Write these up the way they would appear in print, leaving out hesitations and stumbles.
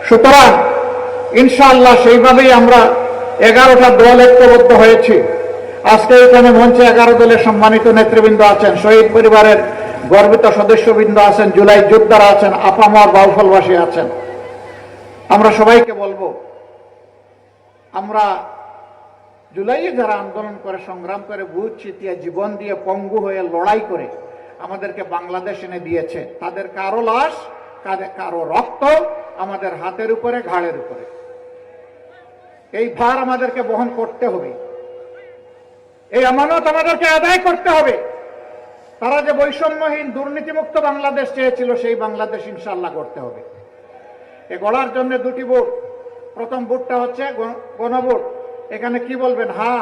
সুতরাং ইনশাআল্লাহ সেইভাবেই আমরা 11টা দল ঐক্যবদ্ধ হয়েছি। আজকে এখানে মঞ্চে 11 দলের সম্মানিত নেতৃবৃন্দ আছেন, শহীদ পরিবারের গর্বিত সদস্যবৃন্দ আছেন, জুলাই যোদ্ধারা আছেন, আপামর বাউফলবাসী আছেন। আমরা সবাইকে বলবো, আমরা জুলাইয়ে যারা আন্দোলন করে, সংগ্রাম করে, বুক চিতিয়ে, জীবন দিয়ে, পঙ্গু হয়ে লড়াই করে আমাদেরকে বাংলাদেশ এনে দিয়েছে, তাদের কারো লাশ, কারো রক্ত আমাদের হাতের উপরে, ঘাড়ের উপরে। এই ভার আমাদেরকে বহন করতে হবে, এই আমানত আমাদেরকে আদায় করতে হবে। তারা যে বৈষম্যহীন দুর্নীতিমুক্ত বাংলাদেশ চেয়েছিল, সেই বাংলাদেশ ইনশাআল্লাহ করতে হবে। এ গড়ার জন্য দুটি ভোট। প্রথম ভোটটা হচ্ছে গণভোট। এখানে কি বলবেন? হা।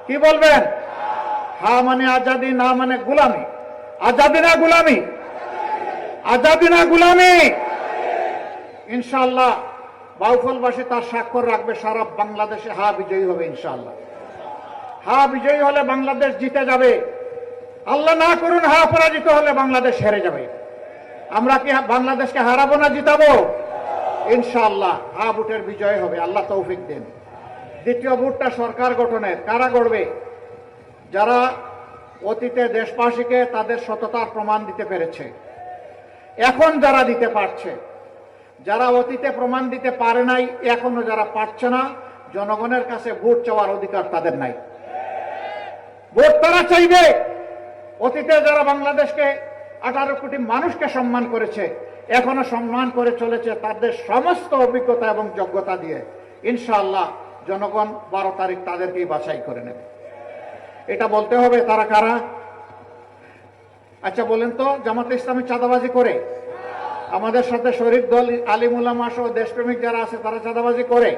কি বলবেন? হা মানে আজাদি, না মানে গুলামি। আজাদি না গুলামি? আজাদি না গুলামি? ইনশাআল্লাহ বাউফলবাসী তার স্বাক্ষর রাখবে, সারা বাংলাদেশে হা বিজয়ী হবে ইনশাআল্লাহ। হা বিজয়ী হলে বাংলাদেশ জিতে যাবে। আল্লাহ না করুন হা পরাজিত হলে বাংলাদেশ হেরে যাবে। আমরা কি বাংলাদেশকে হারাবো না জিতাবো? ইনশাআল্লাহ হা ভোটের বিজয় হবে, আল্লাহ তৌফিক দেন। দ্বিতীয় ভোটটা সরকার গঠনের। কারা গড়বে? যারা অতীতে দেশবাসীকে তাদের সততার প্রমাণ দিতে পেরেছে, এখন যারা দিতে পারছে। যারা অতীতে প্রমাণ দিতে পারে নাই, এখনো যারা পারছে না, জনগণের কাছে ভোট চাওয়ার অধিকার তাদের নাই। ভোট তারা চাইবে। অতীতে যারা বাংলাদেশকে 18 কোটি মানুষকে সম্মান করেছে, এখনো সম্মান করে চলেছে তাদের সমস্ত অভিজ্ঞতা এবং যোগ্যতা দিয়ে। ইনশাআল্লাহ জনগণ 12 তারিখ তাদেরকেই বাছাই করে নেবে। এটা বলতে হবে। তারা কারা? আচ্ছা বলেন তো, জামাতে ইসলামী চাঁদাবাজি করে? আমাদের সাথে শরীফ দল, আলিম উলামা সহ দেশপ্রেমিক যারা আছে তারা চাঁদাবাজি করে,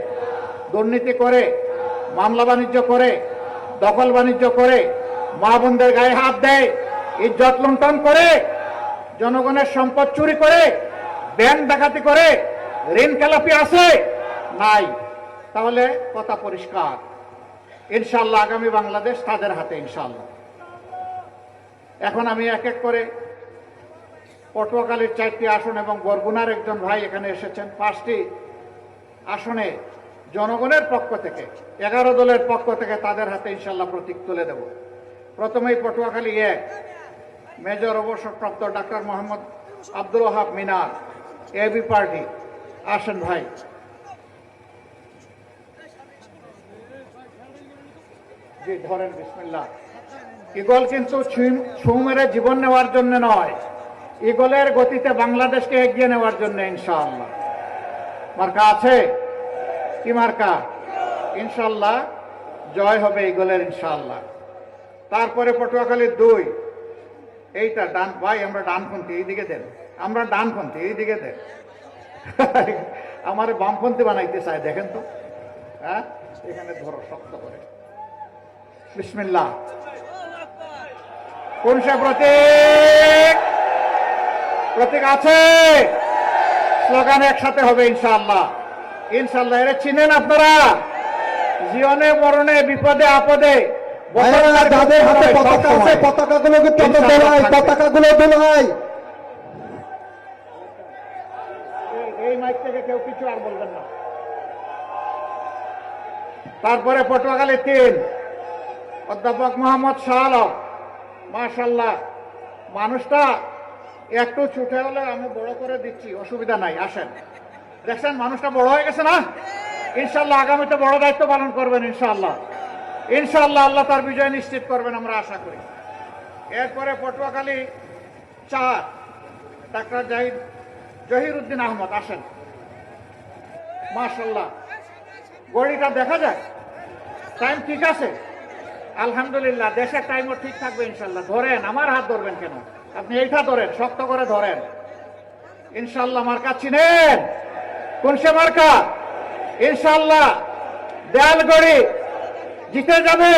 দুর্নীতি করে, মামলা বাণিজ্য করে, দখল বাণিজ্য করে, মা বোনদের গায়ে হাত দেয়, ইজ্জত লুণ্ঠন করে, জনগণের সম্পদ চুরি করে, ব্যাংক ডাকাতি করে, ঋণ খেলাপি আছে? নাই। তাহলে কথা পরিষ্কার, ইনশাআল্লাহ আগামী বাংলাদেশ তাদের হাতে ইনশাআল্লাহ। এখন আমি এক এক করে পটুয়াখালীর 4টি আসন এবং বরগুনার একজন ভাই এখানে এসেছেন, 5টি আসনে জনগণের পক্ষ থেকে 11 দলের পক্ষ থেকে তাদের হাতে ইনশাআল্লাহ প্রতীক তুলে দেব। প্রথমেই পটুয়াখালী 1, মেজর অবসরপ্রাপ্ত ডাক্তার মোহাম্মদ আব্দুল ওয়াহাব মিনার, এবি পার্টি। আসেন ভাই। জি ধরেন, বিসমিল্লাহ। ইগল কিন্তু ছুঁ মেরে জীবন নেওয়ার জন্য নয়, ইগলের গতিতে বাংলাদেশকে এগিয়ে নেওয়ার জন্য ইনশাআল্লাহ। মার্কা আছে? কি মার্কা? ইনশাআল্লাহ জয় হবে ইগলের ইনশাআল্লাহ। তারপরে পটুয়াখালী 2, এইটা ডান ভাই, আমরা ডানপন্থী, এইদিকে দেন। আমরা ডানপন্থী, এইদিকে দেন। আমার বামপন্থী বানাইতে চায়, দেখেন তো। হ্যাঁ, এখানে ধরো শক্ত করে। বিসমিল্লাহ। কোন সে প্রতীক? প্রতীক আছে? স্লোগান একসাথে হবে ইনশাআল্লাহ। ইনশাআল্লাহ। এরা চিনেন আপনারা? জীবনে মরণে, বিপদে আপদে যাদের হাতে পতাকা আছে পতাকাগুলো দোলাই, পতাকাগুলো দোলাই। এই মাইক থেকে কেউ কিছু আর বলবেন না। তারপরে পটুয়াখালী 3, অধ্যাপক মোহাম্মদ শাহ আলম। মাশাআল্লাহ, মানুষটা একটু ছুটে হলে আমি বড় করে দিচ্ছি, অসুবিধা নাই। আসেন, দেখছেন মানুষটা বড় হয়ে গেছে না? ইনশাআল্লাহ আগামীতে বড় দায়িত্ব পালন করবেন ইনশাআল্লাহ। ইনশাআল্লাহ আল্লাহ তার বিজয় নিশ্চিত করবেন, আমরা আশা করি। এরপরে পটুয়াখালী 4, ডাক্তার জহিরুদ্দিন আহমদ। আসেন। মাশাআল্লাহ, গড়িটা দেখা যায়? টাইম ঠিক আছে? আলহামদুলিল্লাহ, দেশের টাইমও ঠিক থাকবে ইনশাআল্লাহ। ধরেন, আমার হাত ধরবেন কেন? আপনি এইটা ধরেন, শক্ত করে ধরেন ইনশাআল্লাহ। মার্কা চিনেন? কোন সে মার্কা? ইনশাআল্লাহ দেয়ালগড়ি জিতে যাবে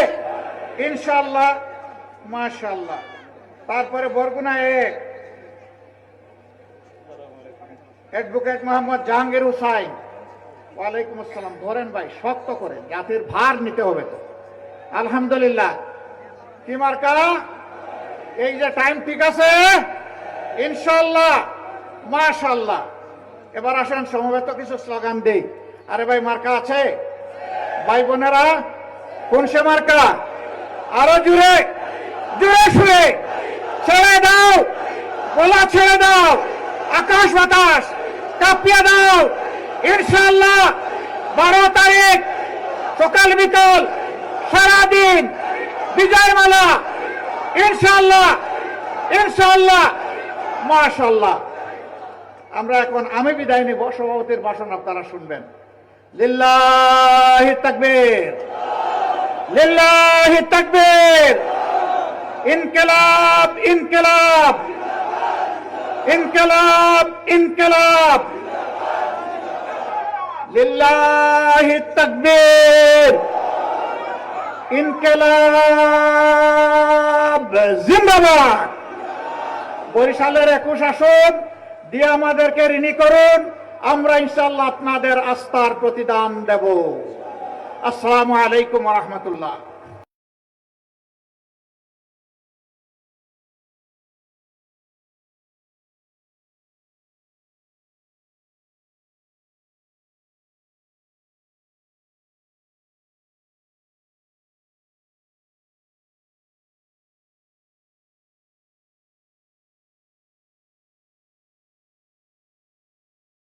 ইনশাআল্লাহ। মাশাআল্লাহ। তারপরে বরগুনা 1, অ্যাডভোকেট মোহাম্মদ জাহাঙ্গীর হুসাইন। ওয়ালাইকুম আসসালাম। ধরেন ভাই, শক্ত করেন, জাতির ভার নিতে হবে তো। আলহামদুলিল্লাহ। কি মার্কা? এই যে টাইম ঠিক আছে ইনশাআল্লাহ। মাশাআল্লাহ। এবার আসেন সমবেত কিছু স্লোগান দেই। আরে ভাই মার্কা আছে? ভাই বোনেরা কোন সে মার্কা? আরো জুড়ে জুড়ে শুয়ে ছেড়ে দাও, গোলা ছেড়ে দাও, আকাশ বাতাস কাঁপিয়ে দাও। ইনশাআল্লাহ 12 তারিখ সকাল বিকাল সারাদিন বিজয় মালা। ইনশাআল্লাহ ইনশাআল্লাহ মাশাআল্লাহ। আমরা এখন আমি বিদায় নিব, সভাপতির ভাষণ আপনারা শুনবেন। লিল্লাহি তাকবীর, লিল্লাহি তাকবীর, ইনকিলাব ইনকিলাব, ইনকিলাব ইনকিলাব, লিল্লাহি তাকবীর, ইনকিলাব জিন্দাবাদ। বরিশালের 21 আসন দিয়ে আমাদেরকে ঋণী করুন, আমরা ইনশাআল্লাহ আপনাদের আস্থার প্রতিদান দেব। আসসালামু আলাইকুম ওয়া রাহমাতুল্লাহ।